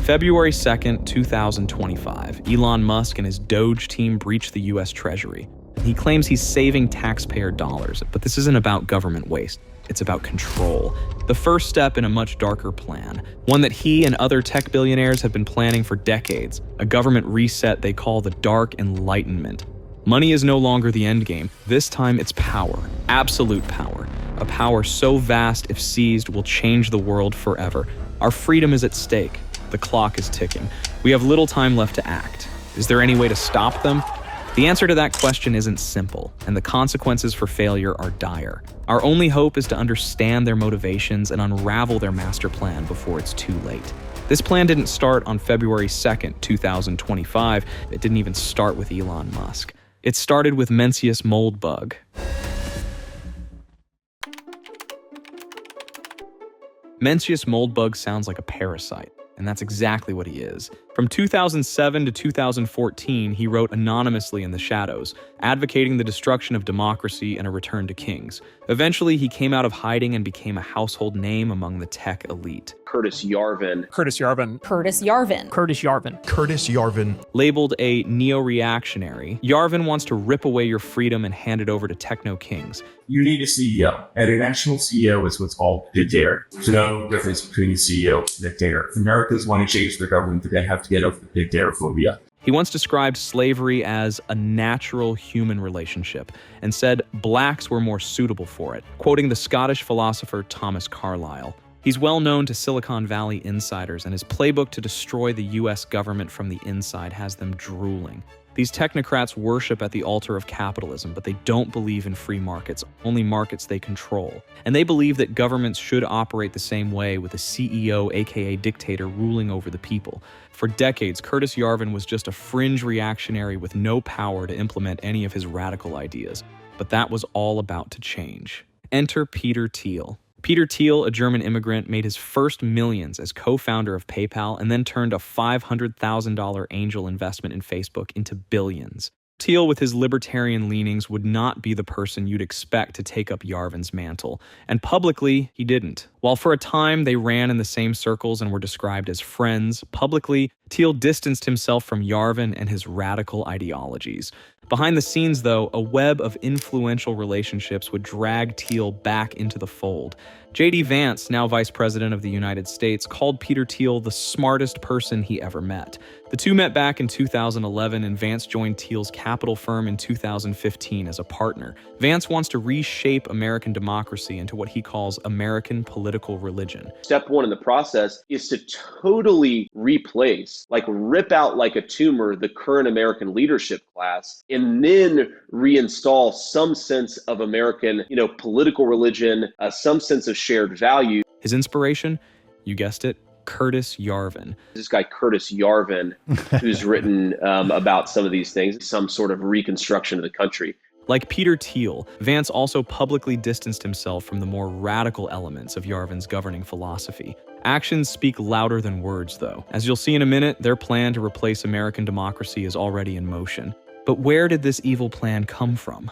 February 2nd, 2025, Elon Musk and his Doge team breach the US Treasury. He claims he's saving taxpayer dollars, but this isn't about government waste. It's about control. The first step in a much darker plan, one that he and other tech billionaires have been planning for decades, a government reset they call the Dark Enlightenment. Money is no longer the endgame. This time it's power, absolute power. A power so vast, if seized, will change the world forever. Our freedom is at stake. The clock is ticking. We have little time left to act. Is there any way to stop them? The answer to that question isn't simple, and the consequences for failure are dire. Our only hope is to understand their motivations and unravel their master plan before it's too late. This plan didn't start on February 2nd, 2025. It didn't even start with Elon Musk. It started with Mencius Moldbug. Mencius Moldbug sounds like a parasite, and that's exactly what he is. From 2007 to 2014, he wrote anonymously in the shadows, advocating the destruction of democracy and a return to kings. Eventually, he came out of hiding and became a household name among the tech elite. Curtis Yarvin. Curtis Yarvin. Curtis Yarvin. Curtis Yarvin. Curtis Yarvin. Labeled a neo-reactionary, Yarvin wants to rip away your freedom and hand it over to techno kings. You need a CEO, and a national CEO is what's called a dictator. There's no difference between a CEO and a dictator. If Americans want to change their government, they have to get over the dictatorphobia. He once described slavery as a natural human relationship and said blacks were more suitable for it, quoting the Scottish philosopher Thomas Carlyle. He's well known to Silicon Valley insiders, and his playbook to destroy the US government from the inside has them drooling. These technocrats worship at the altar of capitalism, but they don't believe in free markets, only markets they control. And they believe that governments should operate the same way, with a CEO, aka dictator, ruling over the people. For decades, Curtis Yarvin was just a fringe reactionary with no power to implement any of his radical ideas. But that was all about to change. Enter Peter Thiel. Peter Thiel, a German immigrant, made his first millions as co-founder of PayPal and then turned a $500,000 angel investment in Facebook into billions. Thiel, with his libertarian leanings, would not be the person you'd expect to take up Yarvin's mantle. And publicly, he didn't. While for a time they ran in the same circles and were described as friends, publicly, Thiel distanced himself from Yarvin and his radical ideologies. Behind the scenes, though, a web of influential relationships would drag Thiel back into the fold. J.D. Vance, now Vice President of the United States, called Peter Thiel the smartest person he ever met. The two met back in 2011, and Vance joined Thiel's capital firm in 2015 as a partner. Vance wants to reshape American democracy into what he calls American political religion. Step one in the process is to totally replace, like rip out like a tumor, the current American leadership class, and then reinstall some sense of American, political religion, some sense of shared value. His inspiration? You guessed it. Curtis Yarvin. This guy, Curtis Yarvin, who's written about some of these things, some sort of reconstruction of the country. Like Peter Thiel, Vance also publicly distanced himself from the more radical elements of Yarvin's governing philosophy. Actions speak louder than words, though. As you'll see in a minute, their plan to replace American democracy is already in motion. But where did this evil plan come from?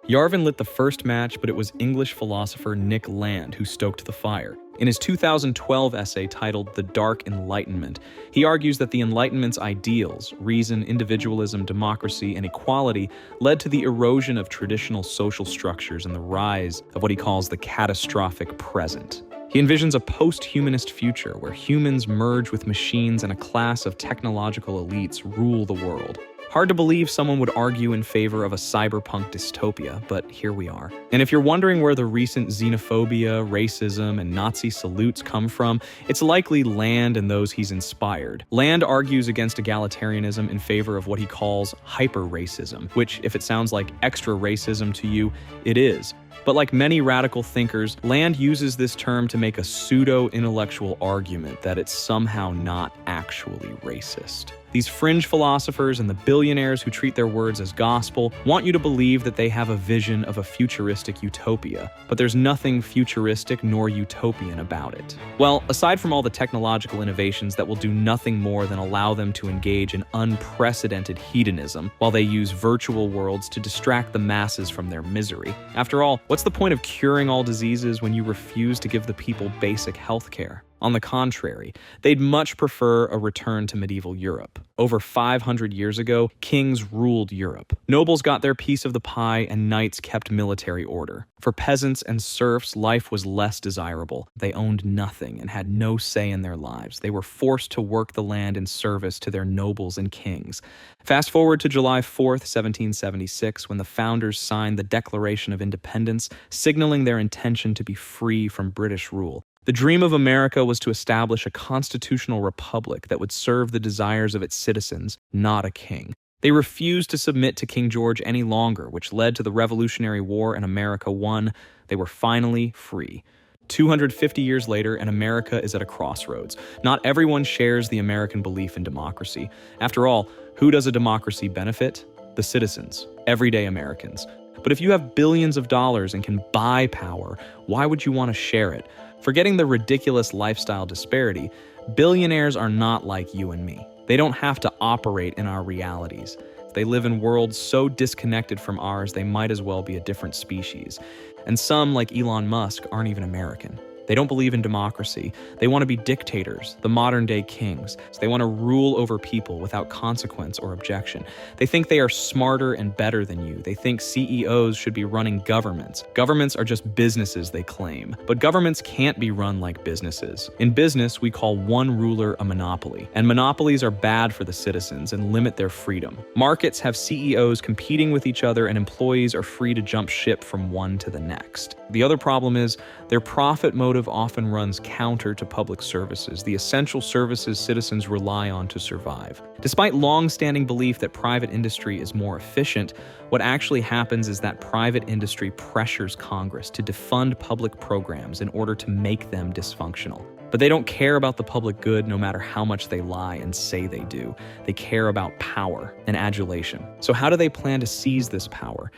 Yarvin lit the first match, but it was English philosopher Nick Land who stoked the fire. In his 2012 essay titled The Dark Enlightenment, he argues that the Enlightenment's ideals, reason, individualism, democracy, and equality, led to the erosion of traditional social structures and the rise of what he calls the catastrophic present. He envisions a post-humanist future where humans merge with machines and a class of technological elites rule the world. Hard to believe someone would argue in favor of a cyberpunk dystopia, but here we are. And if you're wondering where the recent xenophobia, racism, and Nazi salutes come from, it's likely Land and those he's inspired. Land argues against egalitarianism in favor of what he calls hyper-racism, which, if it sounds like extra racism to you, it is. But like many radical thinkers, Land uses this term to make a pseudo-intellectual argument that it's somehow not actually racist. These fringe philosophers and the billionaires who treat their words as gospel want you to believe that they have a vision of a futuristic utopia, but there's nothing futuristic nor utopian about it. Well, aside from all the technological innovations that will do nothing more than allow them to engage in unprecedented hedonism while they use virtual worlds to distract the masses from their misery. After all, what's the point of curing all diseases when you refuse to give the people basic health care? On the contrary, they'd much prefer a return to medieval Europe. Over 500 years ago, kings ruled Europe. Nobles got their piece of the pie and knights kept military order. For peasants and serfs, life was less desirable. They owned nothing and had no say in their lives. They were forced to work the land in service to their nobles and kings. Fast forward to July 4th, 1776, when the founders signed the Declaration of Independence, signaling their intention to be free from British rule. The dream of America was to establish a constitutional republic that would serve the desires of its citizens, not a king. They refused to submit to King George any longer, which led to the Revolutionary War, and America won. They were finally free. 250 years later, and America is at a crossroads. Not everyone shares the American belief in democracy. After all, who does a democracy benefit? The citizens, everyday Americans. But if you have billions of dollars and can buy power, why would you want to share it? Forgetting the ridiculous lifestyle disparity, billionaires are not like you and me. They don't have to operate in our realities. They live in worlds so disconnected from ours, they might as well be a different species. And some, like Elon Musk, aren't even American. They don't believe in democracy. They want to be dictators, the modern-day kings. So they want to rule over people without consequence or objection. They think they are smarter and better than you. They think CEOs should be running governments. Governments are just businesses, they claim. But governments can't be run like businesses. In business, we call one ruler a monopoly. And monopolies are bad for the citizens and limit their freedom. Markets have CEOs competing with each other, and employees are free to jump ship from one to the next. The other problem is their profit motive often runs counter to public services, the essential services citizens rely on to survive. Despite long-standing belief that private industry is more efficient, what actually happens is that private industry pressures Congress to defund public programs in order to make them dysfunctional. But they don't care about the public good no matter how much they lie and say they do. They care about power and adulation. So how do they plan to seize this power?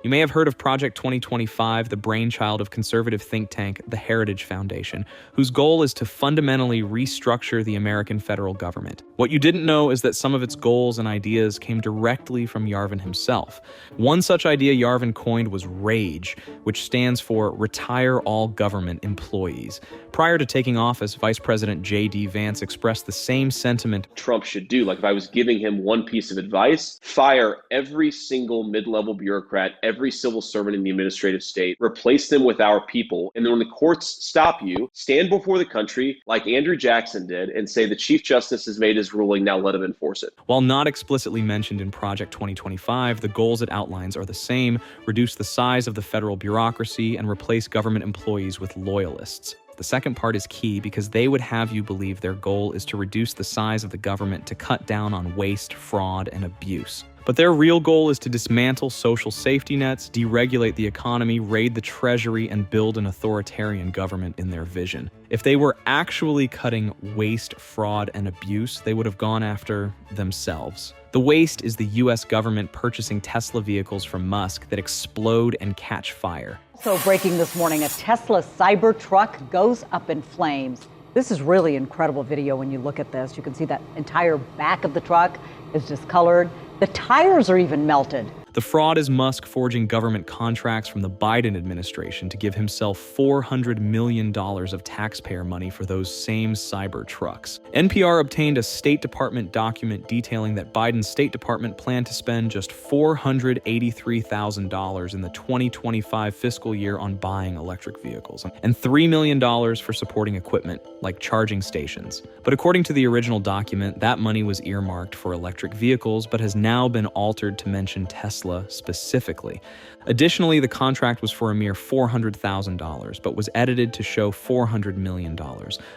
You may have heard of Project 2025, the brainchild of conservative think tank, the Heritage Foundation, whose goal is to fundamentally restructure the American federal government. What you didn't know is that some of its goals and ideas came directly from Yarvin himself. One such idea Yarvin coined was RAGE, which stands for Retire All Government Employees. Prior to taking office, Vice President J.D. Vance expressed the same sentiment Trump should do. Like if I was giving him one piece of advice, fire every single mid-level bureaucrat, every civil servant in the administrative state, replace them with our people. And then when the courts stop you, stand before the country like Andrew Jackson did and say the Chief Justice has made his ruling, now let him enforce it. While not explicitly mentioned in Project 2025, the goals it outlines are the same: reduce the size of the federal bureaucracy and replace government employees with loyalists. The second part is key because they would have you believe their goal is to reduce the size of the government to cut down on waste, fraud, and abuse. But their real goal is to dismantle social safety nets, deregulate the economy, raid the treasury, and build an authoritarian government in their vision. If they were actually cutting waste, fraud, and abuse, they would have gone after themselves. The waste is the US government purchasing Tesla vehicles from Musk that explode and catch fire. So breaking this morning, a Tesla Cybertruck goes up in flames. This is really incredible video when you look at this. You can see that entire back of the truck is discolored. The tires are even melted. The fraud is Musk forging government contracts from the Biden administration to give himself $400 million of taxpayer money for those same cyber trucks. NPR obtained a State Department document detailing that Biden's State Department planned to spend just $483,000 in the 2025 fiscal year on buying electric vehicles, and $3 million for supporting equipment, like charging stations. But according to the original document, that money was earmarked for electric vehicles, but has now been altered to mention Tesla specifically. Additionally, the contract was for a mere $400,000, but was edited to show $400 million,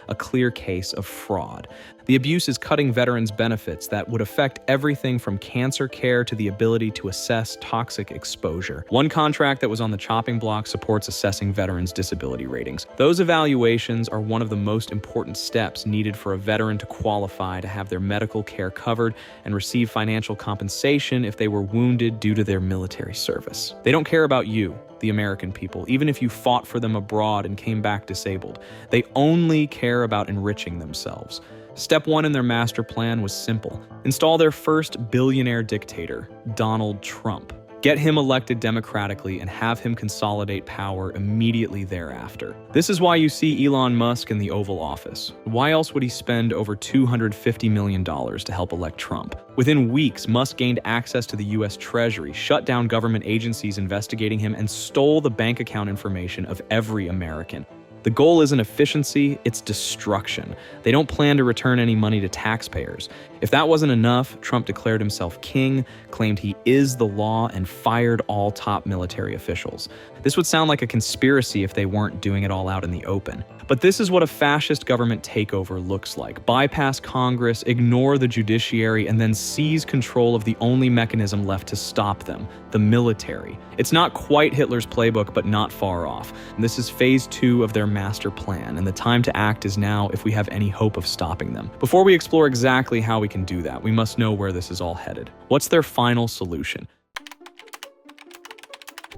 a clear case of fraud. The abuse is cutting veterans' benefits that would affect everything from cancer care to the ability to assess toxic exposure. One contract that was on the chopping block supports assessing veterans' disability ratings. Those evaluations are one of the most important steps needed for a veteran to qualify to have their medical care covered and receive financial compensation if they were wounded due to their military service. They don't care about you, the American people, even if you fought for them abroad and came back disabled. They only care about enriching themselves. Step one in their master plan was simple: install their first billionaire dictator, Donald Trump. Get him elected democratically and have him consolidate power immediately thereafter. This is why you see Elon Musk in the Oval Office. Why else would he spend over $250 million to help elect Trump? Within weeks, Musk gained access to the US Treasury, shut down government agencies investigating him, and stole the bank account information of every American. The goal isn't efficiency, it's destruction. They don't plan to return any money to taxpayers. If that wasn't enough, Trump declared himself king, claimed he is the law, and fired all top military officials. This would sound like a conspiracy if they weren't doing it all out in the open. But this is what a fascist government takeover looks like. Bypass Congress, ignore the judiciary, and then seize control of the only mechanism left to stop them, the military. It's not quite Hitler's playbook, but not far off. This is phase 2 of their master plan, and the time to act is now if we have any hope of stopping them. Before we explore exactly how we can do that, we must know where this is all headed. What's their final solution?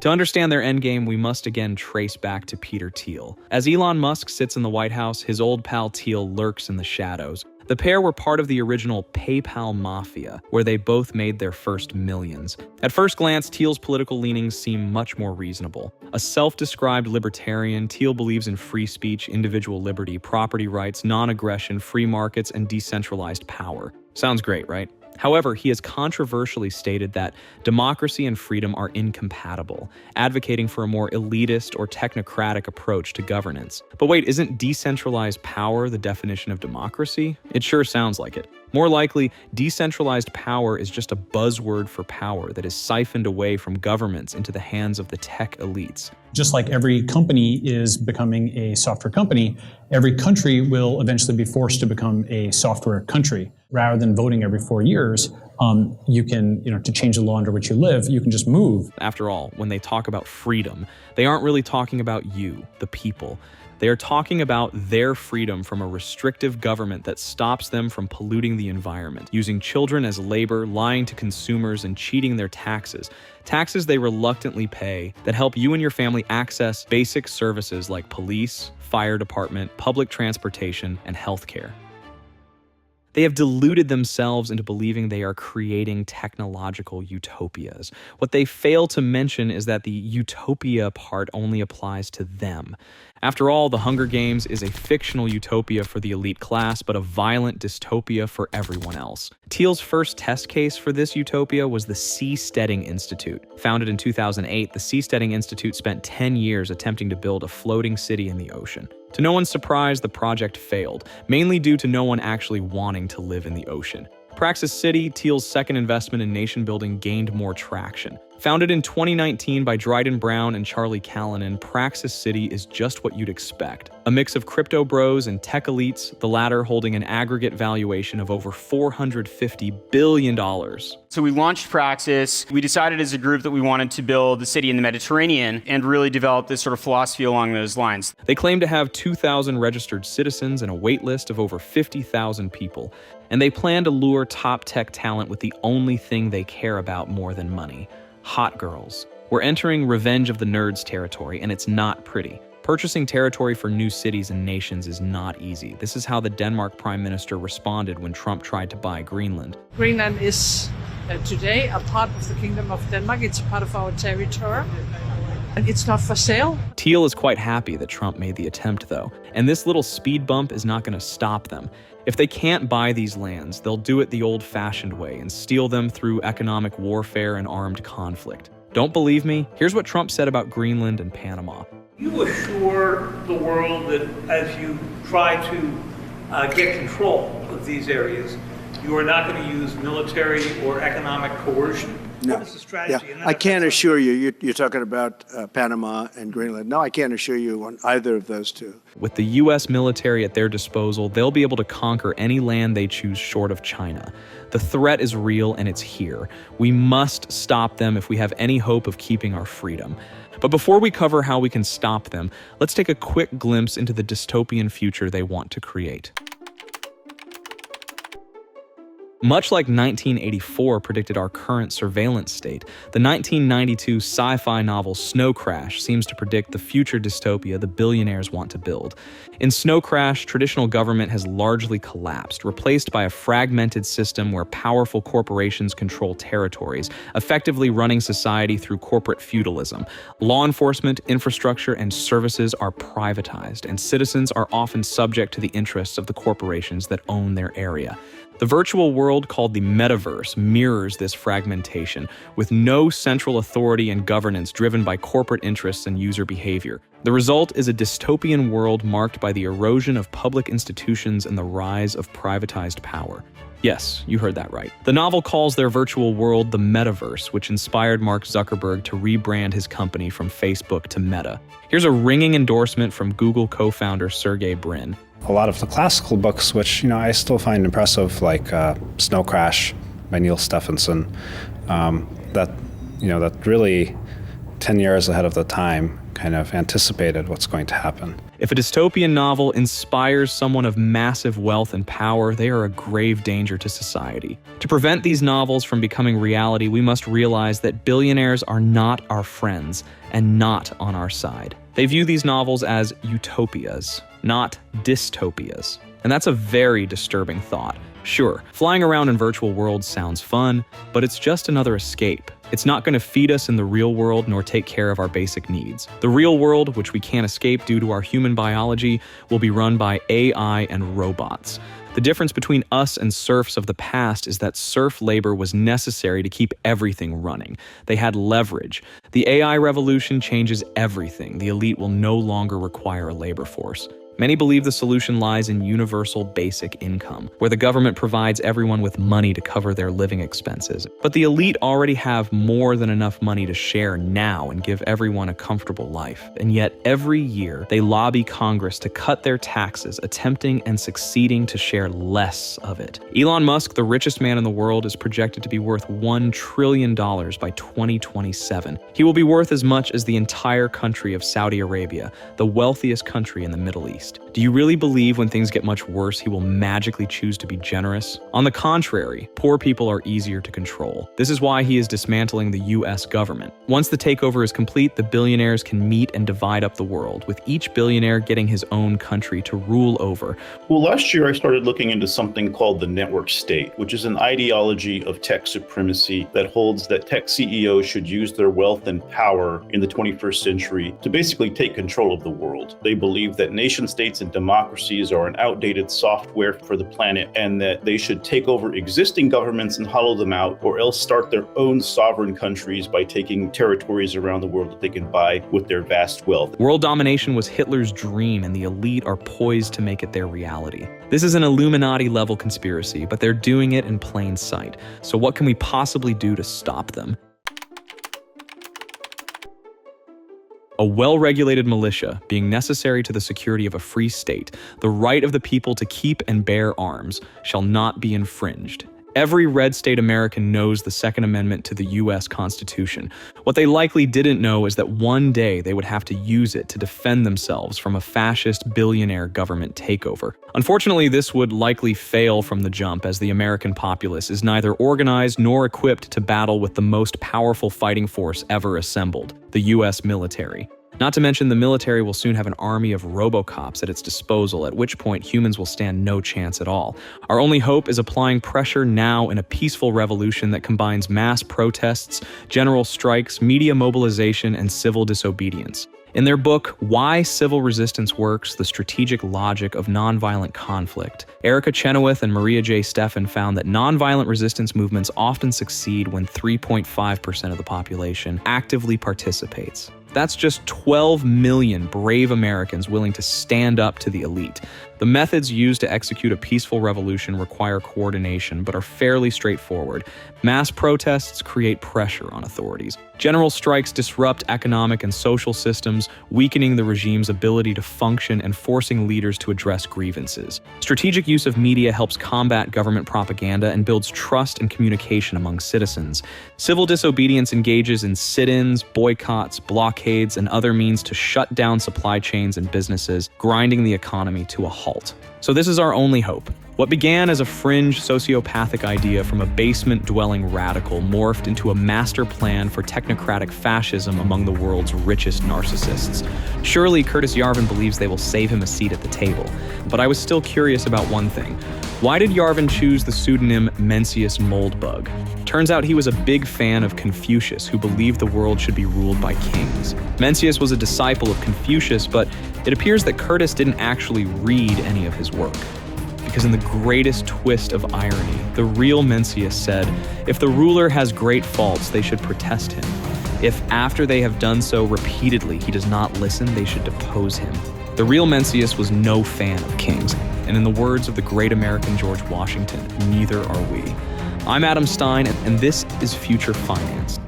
To understand their endgame, we must again trace back to Peter Thiel. As Elon Musk sits in the White House, his old pal Thiel lurks in the shadows. The pair were part of the original PayPal mafia, where they both made their first millions. At first glance, Thiel's political leanings seem much more reasonable. A self-described libertarian, Thiel believes in free speech, individual liberty, property rights, non-aggression, free markets, and decentralized power. Sounds great, right? However, he has controversially stated that democracy and freedom are incompatible, advocating for a more elitist or technocratic approach to governance. But wait, isn't decentralized power the definition of democracy? It sure sounds like it. More likely, decentralized power is just a buzzword for power that is siphoned away from governments into the hands of the tech elites. Just like every company is becoming a software company, every country will eventually be forced to become a software country. Rather than voting every 4 years, you can, to change the law under which you live, you can just move. After all, when they talk about freedom, they aren't really talking about you, the people. They are talking about their freedom from a restrictive government that stops them from polluting the environment, using children as labor, lying to consumers, and cheating their taxes. Taxes they reluctantly pay that help you and your family access basic services like police, fire department, public transportation, and healthcare. They have deluded themselves into believing they are creating technological utopias. What they fail to mention is that the utopia part only applies to them. After all, the Hunger Games is a fictional utopia for the elite class, but a violent dystopia for everyone else. Thiel's first test case for this utopia was the Seasteading Institute. Founded in 2008, the Seasteading Institute spent 10 years attempting to build a floating city in the ocean. To no one's surprise, the project failed, mainly due to no one actually wanting to live in the ocean. Praxis City, Thiel's second investment in nation building, gained more traction. Founded in 2019 by Dryden Brown and Charlie Callanan, Praxis City is just what you'd expect. A mix of crypto bros and tech elites, the latter holding an aggregate valuation of over $450 billion. So we launched Praxis. We decided as a group that we wanted to build a city in the Mediterranean and really develop this sort of philosophy along those lines. They claim to have 2,000 registered citizens and a wait list of over 50,000 people. And they plan to lure top tech talent with the only thing they care about more than money: hot girls. We're entering Revenge of the Nerds territory, and it's not pretty. Purchasing territory for new cities and nations is not easy. This is how the Denmark Prime Minister responded when Trump tried to buy Greenland. Greenland is today a part of the Kingdom of Denmark. It's a part of our territory. It's not for sale. Thiel is quite happy that Trump made the attempt, though, and this little speed bump is not going to stop them. If they can't buy these lands, they'll do it the old-fashioned way and steal them through economic warfare and armed conflict. Don't believe me? Here's what Trump said about Greenland and Panama. You assure the world that as you try to get control of these areas, you are not going to use military or economic coercion? No. What is the strategy? Yeah. I can't assure you, you're talking about Panama and Greenland. No, I can't assure you on either of those two. With the U.S. military at their disposal, they'll be able to conquer any land they choose short of China. The threat is real and it's here. We must stop them if we have any hope of keeping our freedom. But before we cover how we can stop them, let's take a quick glimpse into the dystopian future they want to create. Much like 1984 predicted our current surveillance state, the 1992 sci-fi novel Snow Crash seems to predict the future dystopia the billionaires want to build. In Snow Crash, traditional government has largely collapsed, replaced by a fragmented system where powerful corporations control territories, effectively running society through corporate feudalism. Law enforcement, infrastructure, and services are privatized, and citizens are often subject to the interests of the corporations that own their area. The virtual world called the metaverse mirrors this fragmentation, with no central authority and governance driven by corporate interests and user behavior. The result is a dystopian world marked by the erosion of public institutions and the rise of privatized power. Yes, you heard that right. The novel calls their virtual world the metaverse, which inspired Mark Zuckerberg to rebrand his company from Facebook to Meta. Here's a ringing endorsement from Google co-founder Sergey Brin. A lot of the classical books, which I still find impressive, like Snow Crash by Neil Stephenson, that really 10 years ahead of the time kind of anticipated what's going to happen. If a dystopian novel inspires someone of massive wealth and power, they are a grave danger to society. To prevent these novels from becoming reality, we must realize that billionaires are not our friends and not on our side. They view these novels as utopias, not dystopias. And that's a very disturbing thought. Sure, flying around in virtual worlds sounds fun, but it's just another escape. It's not going to feed us in the real world nor take care of our basic needs. The real world, which we can't escape due to our human biology, will be run by AI and robots. The difference between us and serfs of the past is that serf labor was necessary to keep everything running. They had leverage. The AI revolution changes everything. The elite will no longer require a labor force. Many believe the solution lies in universal basic income, where the government provides everyone with money to cover their living expenses. But the elite already have more than enough money to share now and give everyone a comfortable life. And yet, every year, they lobby Congress to cut their taxes, attempting and succeeding to share less of it. Elon Musk, the richest man in the world, is projected to be worth $1 trillion by 2027. He will be worth as much as the entire country of Saudi Arabia, the wealthiest country in the Middle East. Do you really believe when things get much worse, he will magically choose to be generous? On the contrary, poor people are easier to control. This is why he is dismantling the US government. Once the takeover is complete, the billionaires can meet and divide up the world, with each billionaire getting his own country to rule over. Well, last year I started looking into something called the network state, which is an ideology of tech supremacy that holds that tech CEOs should use their wealth and power in the 21st century to basically take control of the world. They believe that nation-states and democracies are an outdated software for the planet, and that they should take over existing governments and hollow them out, or else start their own sovereign countries by taking territories around the world that they can buy with their vast wealth. World domination was Hitler's dream, and the elite are poised to make it their reality. This is an Illuminati-level conspiracy, but they're doing it in plain sight. So what can we possibly do to stop them? A well-regulated militia being necessary to the security of a free state, the right of the people to keep and bear arms shall not be infringed. Every red state American knows the Second Amendment to the U.S. Constitution. What they likely didn't know is that one day they would have to use it to defend themselves from a fascist billionaire government takeover. Unfortunately, this would likely fail from the jump, as the American populace is neither organized nor equipped to battle with the most powerful fighting force ever assembled, the U.S. military. Not to mention, the military will soon have an army of robocops at its disposal, at which point humans will stand no chance at all. Our only hope is applying pressure now in a peaceful revolution that combines mass protests, general strikes, media mobilization, and civil disobedience. In their book, Why Civil Resistance Works, The Strategic Logic of Nonviolent Conflict, Erica Chenoweth and Maria J. Steffen found that nonviolent resistance movements often succeed when 3.5% of the population actively participates. That's just 12 million brave Americans willing to stand up to the elite. The methods used to execute a peaceful revolution require coordination, but are fairly straightforward. Mass protests create pressure on authorities. General strikes disrupt economic and social systems, weakening the regime's ability to function and forcing leaders to address grievances. Strategic use of media helps combat government propaganda and builds trust and communication among citizens. Civil disobedience engages in sit-ins, boycotts, blockades, and other means to shut down supply chains and businesses, grinding the economy to a halt. So this is our only hope. What began as a fringe sociopathic idea from a basement-dwelling radical morphed into a master plan for technocratic fascism among the world's richest narcissists. Surely Curtis Yarvin believes they will save him a seat at the table. But I was still curious about one thing. Why did Yarvin choose the pseudonym Mencius Moldbug? Turns out he was a big fan of Confucius, who believed the world should be ruled by kings. Mencius was a disciple of Confucius, but it appears that Curtis didn't actually read any of his work. Because in the greatest twist of irony, the real Mencius said, if the ruler has great faults, they should protest him. If after they have done so repeatedly he does not listen, they should depose him. The real Mencius was no fan of kings, and in the words of the great American George Washington, neither are we. I'm Adam Stein, and this is Future Finance.